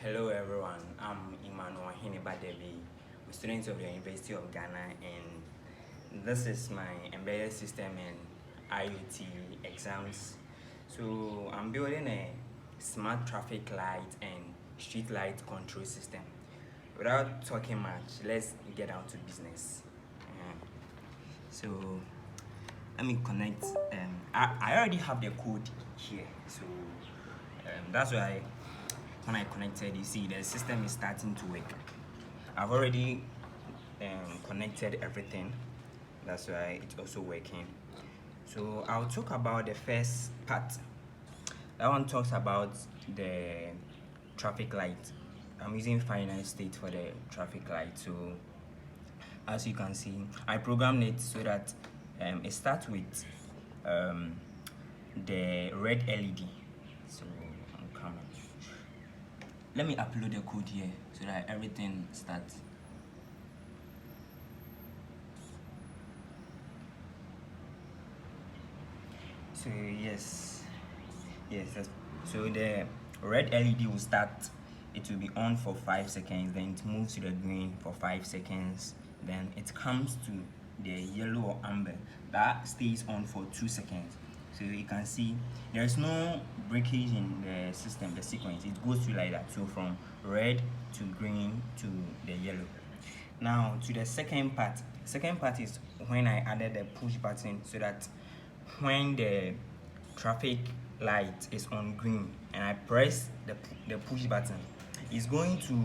Hello everyone, I'm Emmanuel Hinebadebi, a student of the University of Ghana, and this is my embedded system and IoT exams. So I'm building a smart traffic light and street light control system. Without talking much, let's get down to business. So let me connect. I already have the code here, so that's why when I connected, you see the system is starting to work. I've already connected everything, that's why it's also working. So I'll talk about the first part. That one talks about the traffic light. I'm using finite state for the traffic light. So as you can see, I programmed it so that it starts with the red LED. So I'm coming. Let me upload the code here so that everything starts. So yes, so the red LED will start. It will be on for 5 seconds, then it moves to the green for 5 seconds, then it comes to the yellow or amber that stays on for 2 seconds. So you can see there's no breakage in the system, the sequence. It goes through like that. So from red to green to the yellow. Now to the second part. Second part is when I added the push button so that when the traffic light is on green and I press the push button, it's going to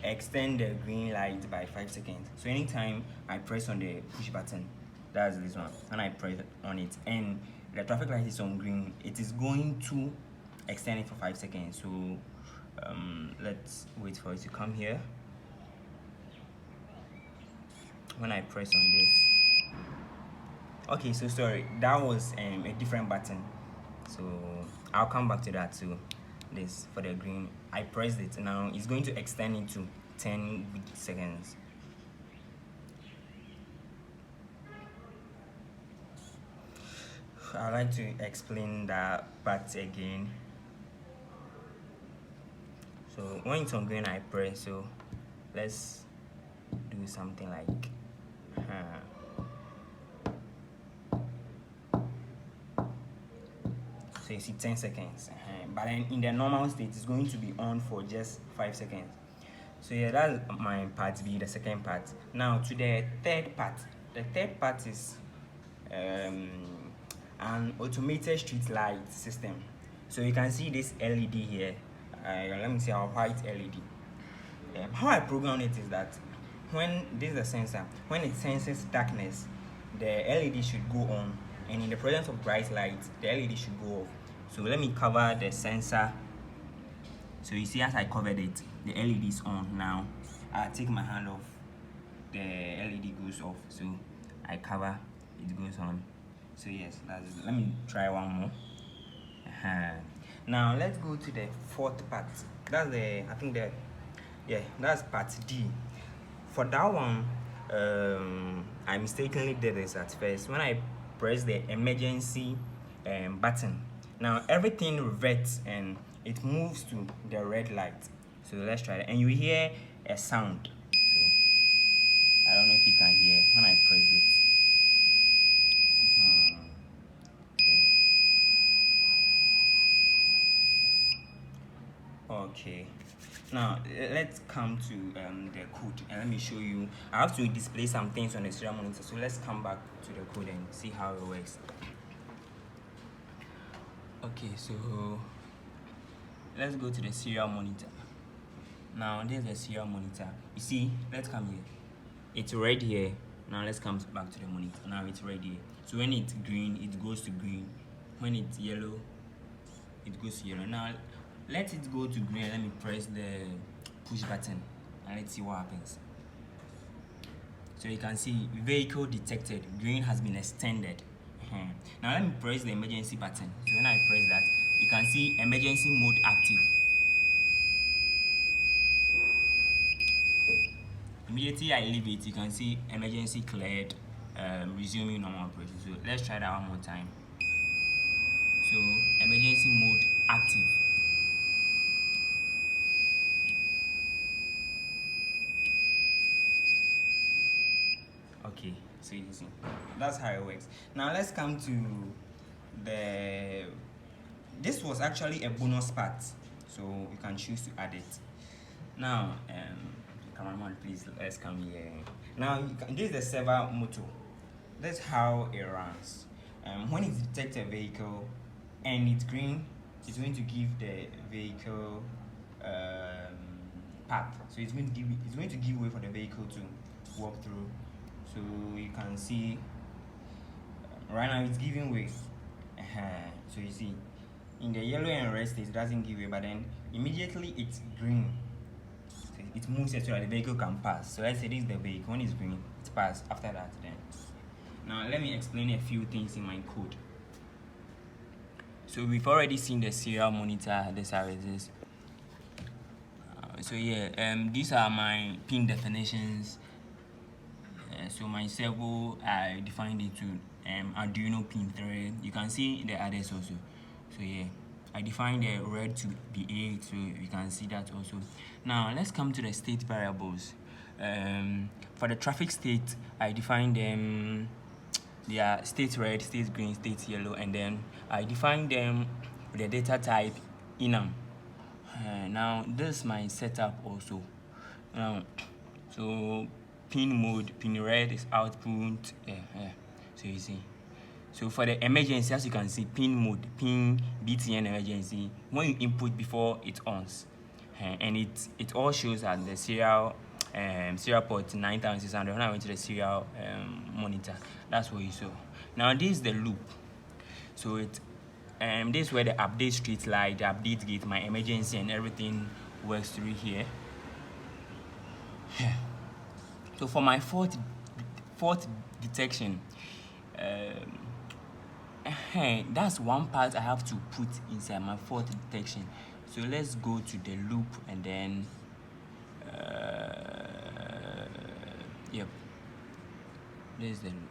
extend the green light by 5 seconds. So anytime I press on the push button, that's this one, and I press on it and the traffic light is on green, it is going to extend it for 5 seconds. So let's wait for it to come here. When I press on this, okay, so sorry, that was a different button, so I'll come back to that too. This for the green, I pressed it. Now it's going to extend into 10 seconds. I'd like to explain that part again. So when it's on green, I press. So let's do something like so you see 10 seconds, but then in the normal state it's going to be on for just 5 seconds. So yeah, that's my part B, the second part. Now to the third part. The third part is an automated street light system. So you can see this LED here. Let me say our white LED. How I program it is that when this is a sensor, when it senses darkness, the LED should go on, and in the presence of bright light, the LED should go off. So let me cover the sensor. So you see, as I covered it, the LED is on. Now I take my hand off, the LED goes off. So I cover, it goes on. So yes, that's it. Let me try one more. Now let's go to the fourth part. That's the, I think that, yeah, that's part D. For that one, I mistakenly did this at first. When I press the emergency button, now everything reverts and it moves to the red light. So let's try that, and you hear a sound. So I don't know if you can hear when I press it. Okay, now let's come to the code and let me show you. I have to display some things on the serial monitor, so let's come back to the code and see how it works. Okay, so let's go to the serial monitor. Now there's the serial monitor. You see, let's come here. It's red here. Now let's come back to the monitor. Now it's red here. So when it's green, it goes to green. When it's yellow, it goes to yellow. Now let it go to green. Let me press the push button and let's see what happens. So you can see vehicle detected. Green has been extended. Now let me press the emergency button. So when I press that, you can see emergency mode active. Immediately I leave it, you can see emergency cleared, resuming normal operation. So let's try that one more time. So emergency mode active. So you see, that's how it works. Now let's come to the. This was actually a bonus part, so you can choose to add it. Now, cameraman, please let's come here. Now this is the server motor. That's how it runs. When it detects a vehicle and it's green, it's going to give the vehicle path. So it's going to give way for the vehicle to walk through. So you can see right now it's giving way. So you see, in the yellow and red state, it doesn't give way, but then immediately it's green. So it moves so that the vehicle can pass. So let's say this is the vehicle. When it's green, it's passed. After that, then. Now let me explain a few things in my code. So we've already seen the serial monitor. This how it is. So yeah, these are my pin definitions. So my servo, I defined it to Arduino pin 3. You can see the others also. So yeah, I defined the red to be 8, so you can see that also. Now let's come to the state variables. For the traffic state, I defined them. They are state red, state green, state yellow, and then I define them with the data type enum. Now this is my setup also. So pin mode, pin red is output. So you see. So for the emergency, as you can see, pin mode, pin BTN emergency. When you input before it ons, and it all shows at the serial port 9600. When I went to the serial monitor, that's what you saw. Now this is the loop. So this is where the update street light, the update gate, my emergency, and everything works through here. So for my fault detection, that's one part I have to put inside my fault detection. So let's go to the loop and then yep, there's the loop.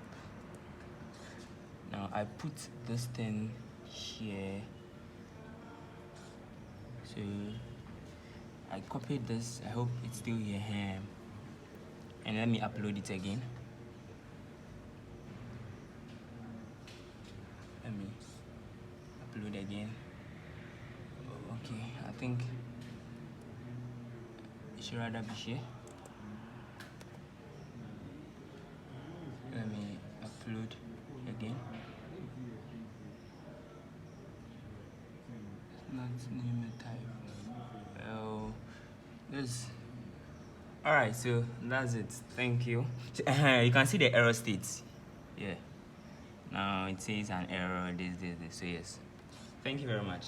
Now I put this thing here, so I copied this. I hope it's still here, and let me upload it again. Let me upload again. Okay, I think it should rather be here. Let me upload again. It's not name type. Oh, this. Alright, so that's it. Thank you. So, you can see the error states. Yeah. Now it says an error, this. So yes. Thank you very much.